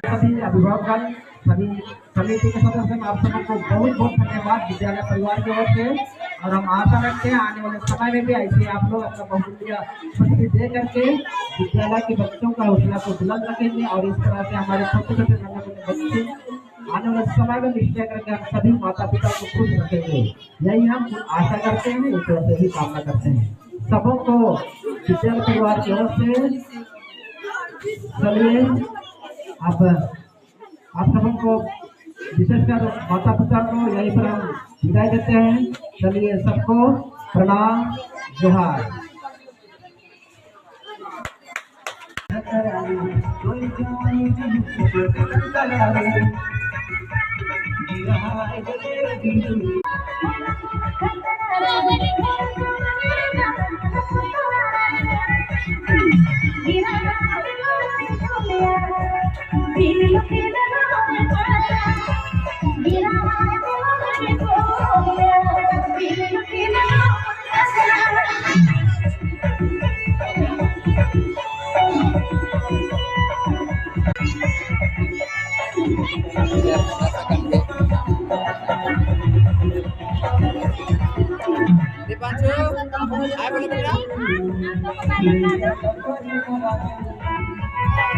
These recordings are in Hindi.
सभी अभिभावकगण, सभी समिति के सदस्य, आप सबको बहुत बहुत धन्यवाद विद्यालय परिवार की ओर से। और हम आशा रखते हैं आने वाले समय में भी ऐसे आप लोग अपना बहुमूल्य उपस्थिति दे करके विद्यालय के बच्चों का हौसला को बुलंद रखेंगे और इस तरह से हमारे छोटे छोटे बच्चे आने वाले समय में निश्चय करके हम सभी माता पिता को खुश रखेंगे। यही हम आशा करते हैं, ईश्वर से ही कामना करते हैं। सबों को विद्यालय परिवार की ओर से चलिए आप सबको विशेषकर माता पिता को यहीं पर हम विदाई देते हैं। चलिए सबको प्रणाम, जोहार।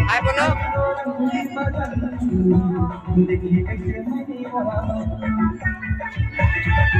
Hai bono.